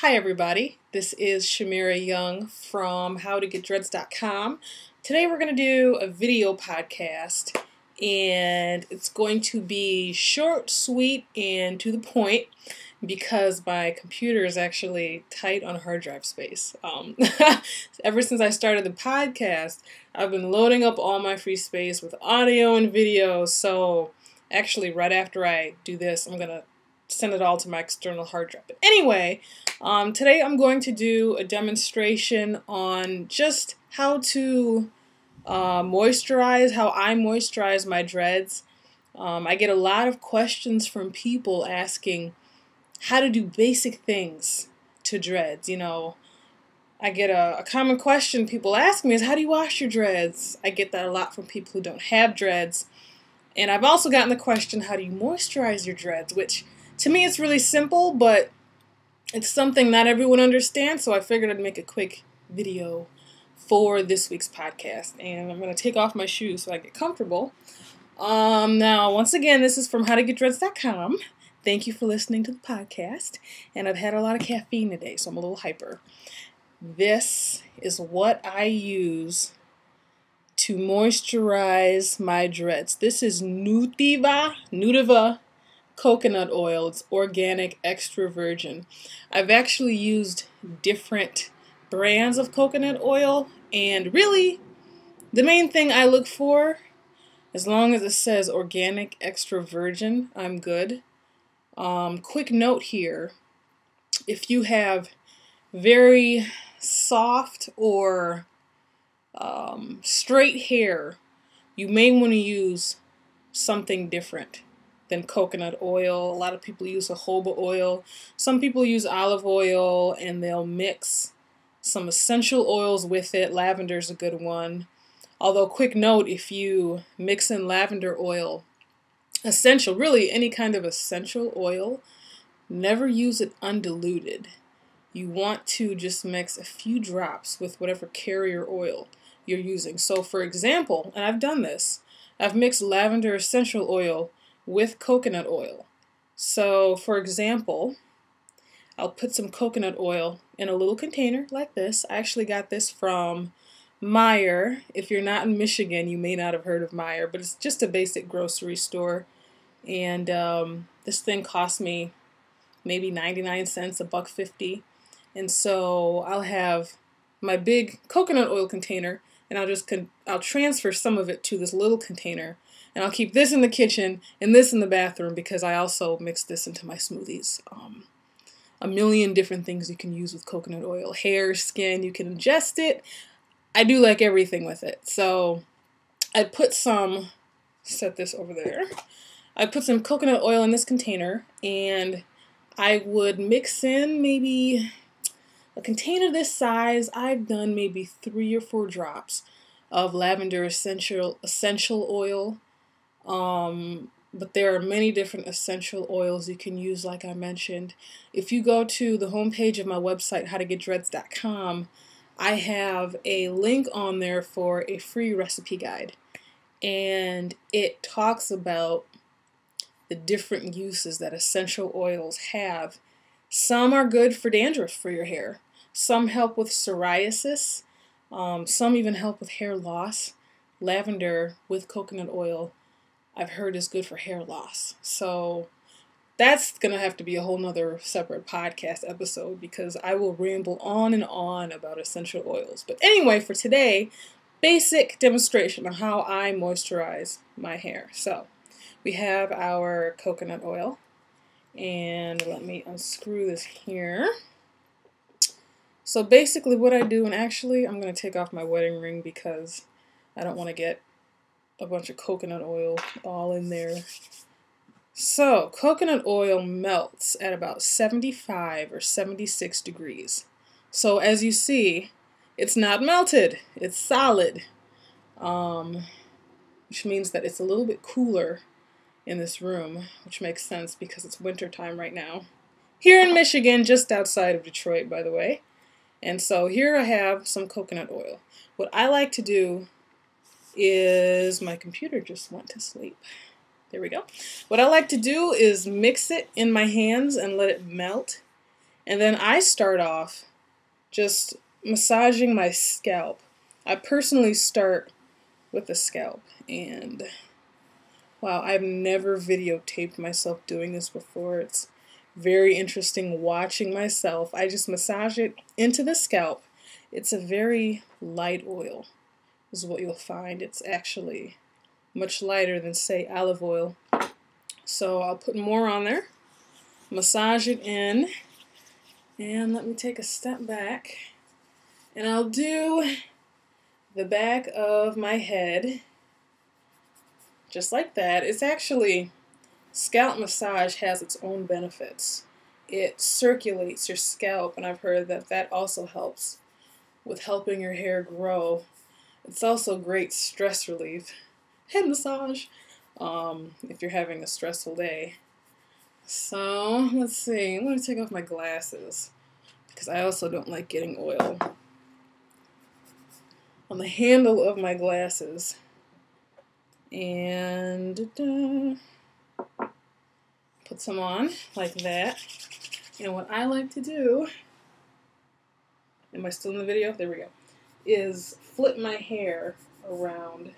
Hi everybody, this is Shamira Young from howtogetdreads.com. Today we're going to do a video podcast and it's going to be short, sweet, and to the point because my computer is actually tight on hard drive space. Ever since I started the podcast, I've been loading up all my free space with audio and video, so actually right after I do this I'm going to send it all to my external hard drive. But anyway, today I'm going to do a demonstration on just how to moisturize, how I moisturize my dreads. I get a lot of questions from people asking how to do basic things to dreads. You know, I get a common question people ask me is, how do you wash your dreads? I get that a lot from people who don't have dreads. And I've also gotten the question, how do you moisturize your dreads? Which to me it's really simple, but it's something not everyone understands, so I figured I'd make a quick video for this week's podcast. And I'm going to take off my shoes so I get comfortable. Now, once again, this is from howtogetdreads.com. Thank you for listening to the podcast. And I've had a lot of caffeine today, so I'm a little hyper. This is what I use to moisturize my dreads. This is Nutiva coconut oil. It's organic, extra virgin. I've actually used different brands of coconut oil, and really the main thing I look for, as long as it says organic, extra virgin, I'm good. Quick note here, if you have very soft or straight hair, you may want to use something different than coconut oil. A lot of people use jojoba oil. Some people use olive oil and they'll mix some essential oils with it. Lavender is a good one. Although, quick note, if you mix in lavender oil, essential, really any kind of essential oil, never use it undiluted. You want to just mix a few drops with whatever carrier oil you're using. So for example, and I've done this, I've mixed lavender essential oil with coconut oil. So for example, I'll put some coconut oil in a little container like this. I actually got this from Meijer. If you're not in Michigan, you may not have heard of Meijer, but it's just a basic grocery store. And this thing cost me maybe 99 cents, $1.50. And so I'll have my big coconut oil container, and I'll transfer some of it to this little container, and I'll keep this in the kitchen and this in the bathroom because I also mix this into my smoothies. A million different things you can use with coconut oil. Hair, skin, you can ingest it. I do like everything with it. So I put some, set this over there. I put some coconut oil in this container, and I would mix in maybe a container this size. I've done maybe 3 or 4 drops of lavender essential oil. But there are many different essential oils you can use, like I mentioned. If you go to the homepage of my website, howtogetdreads.com, I have a link on there for a free recipe guide. And it talks about the different uses that essential oils have. Some are good for dandruff for your hair. Some help with psoriasis. Some even help with hair loss. Lavender with coconut oil, I've heard, is good for hair loss. So that's going to have to be a whole nother separate podcast episode because I will ramble on and on about essential oils. But anyway, for today, basic demonstration on how I moisturize my hair. So we have our coconut oil, and let me unscrew this here. So basically what I do, and actually I'm going to take off my wedding ring because I don't want to get a bunch of coconut oil all in there. So coconut oil melts at about 75 or 76 degrees. So as you see, it's not melted, it's solid, which means that it's a little bit cooler in this room, which makes sense because it's winter time right now. Here in Michigan, just outside of Detroit, by the way. And so here I have some coconut oil. What I like to do is, my computer just went to sleep. There we go. What I like to do is mix it in my hands and let it melt. And then I start off just massaging my scalp. I personally start with the scalp, and wow, I've never videotaped myself doing this before. It's very interesting watching myself. I just massage it into the scalp. It's a very light oil, is what you'll find. It's actually much lighter than, say, olive oil. So I'll put more on there, massage it in, and let me take a step back, and I'll do the back of my head just like that. It's actually, scalp massage has its own benefits. It circulates your scalp, and I've heard that that also helps with helping your hair grow. It's also great stress relief. Head massage, if you're having a stressful day. So, let's see. Let me take off my glasses, because I also don't like getting oil on the handle of my glasses. And put some on like that. And what I like to do, am I still in the video? There we go. Is flip my hair around,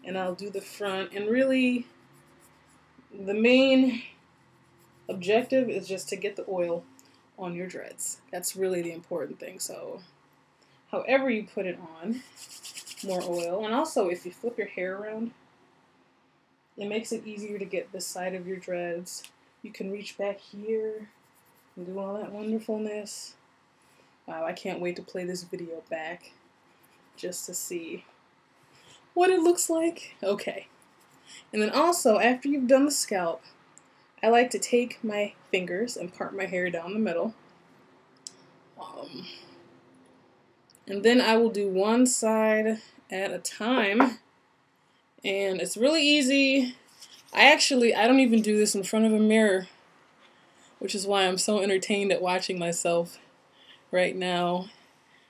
and I'll do the front, and really the main objective is just to get the oil on your dreads. That's really the important thing. So however you put it on, more oil. And also, if you flip your hair around, it makes it easier to get this side of your dreads. You can reach back here and do all that wonderfulness. Wow, I can't wait to play this video back just to see what it looks like. Okay. And then also, after you've done the scalp, I like to take my fingers and part my hair down the middle. And then I will do one side at a time. And it's really easy. I don't even do this in front of a mirror, which is why I'm so entertained at watching myself right now.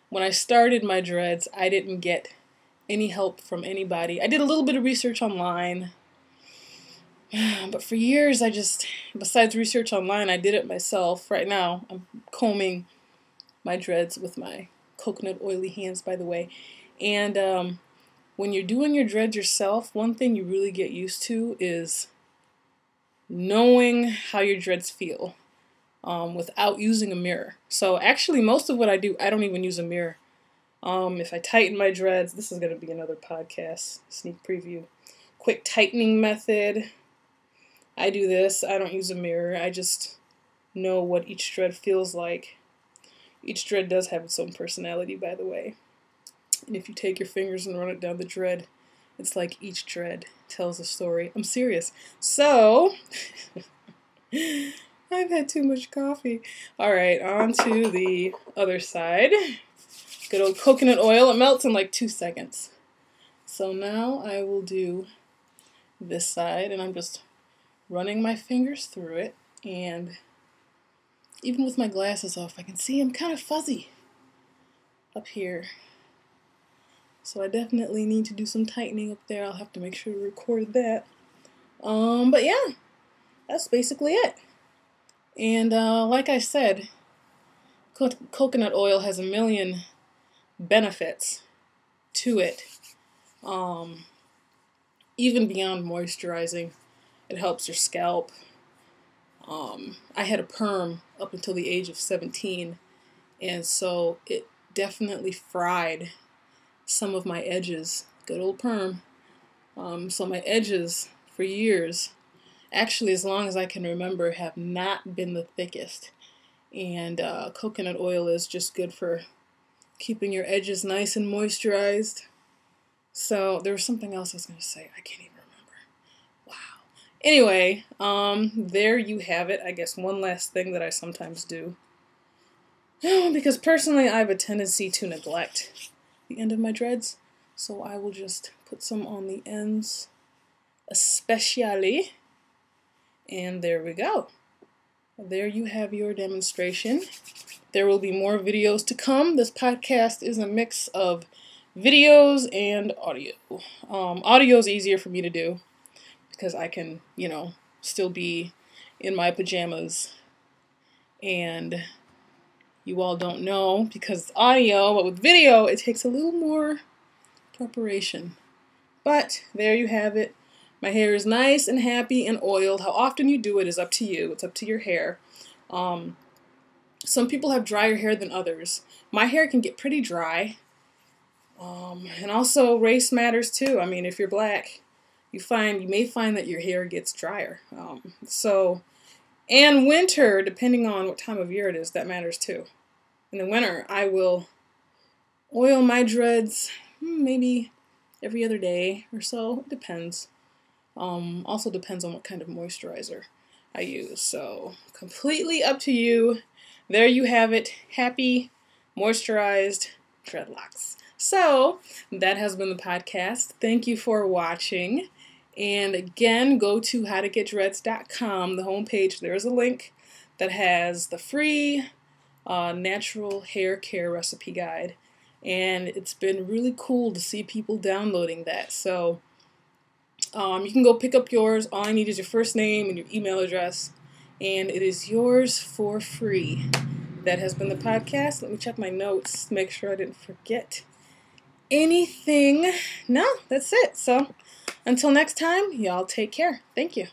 When I started my dreads, I didn't get any help from anybody. I did a little bit of research online, but for years besides research online, I did it myself. Right now, I'm combing my dreads with my coconut oily hands, by the way. And when you're doing your dreads yourself, one thing you really get used to is knowing how your dreads feel without using a mirror. So actually, most of what I do, I don't even use a mirror. If I tighten my dreads, this is going to be another podcast sneak preview. Quick tightening method. I do this. I don't use a mirror. I just know what each dread feels like. Each dread does have its own personality, by the way. And if you take your fingers and run it down the dread, it's like each dread tells a story. I'm serious. So, I've had too much coffee. Alright, on to the other side. Good old coconut oil. It melts in like 2 seconds. So now I will do this side, and I'm just running my fingers through it. And even with my glasses off, I can see I'm kind of fuzzy up here. So I definitely need to do some tightening up there. I'll have to make sure to record that. But yeah, that's basically it. And like I said, coconut oil has a million benefits to it. Even beyond moisturizing, it helps your scalp. I had a perm up until the age of 17, and so it definitely fried some of my edges. Good old perm. So my edges for years, actually as long as I can remember, have not been the thickest. And coconut oil is just good for keeping your edges nice and moisturized. So there was something else I was going to say. I can't even remember. Wow. Anyway, there you have it. I guess one last thing that I sometimes do. Because personally I have a tendency to neglect the end of my dreads, so I will just put some on the ends especially, and there we go. There you have your demonstration. There will be more videos to come. This podcast is a mix of videos and audio. Audio is easier for me to do because I can, still be in my pajamas and you all don't know because it's audio, but with video, it takes a little more preparation. But there you have it. My hair is nice and happy and oiled. How often you do it is up to you. It's up to your hair. Some people have drier hair than others. My hair can get pretty dry. And also race matters too. I mean, if you're black, you may find that your hair gets drier. And winter, depending on what time of year it is, that matters too. In the winter, I will oil my dreads maybe every other day or so. It depends. Also depends on what kind of moisturizer I use. So completely up to you. There you have it. Happy, moisturized dreadlocks. So that has been the podcast. Thank you for watching. And again, go to howtogetdreads.com, the homepage. There's a link that has the free natural hair care recipe guide. And it's been really cool to see people downloading that. So you can go pick up yours. All I need is your first name and your email address. And it is yours for free. That has been the podcast. Let me check my notes to make sure I didn't forget anything. No, that's it. So until next time, y'all take care. Thank you.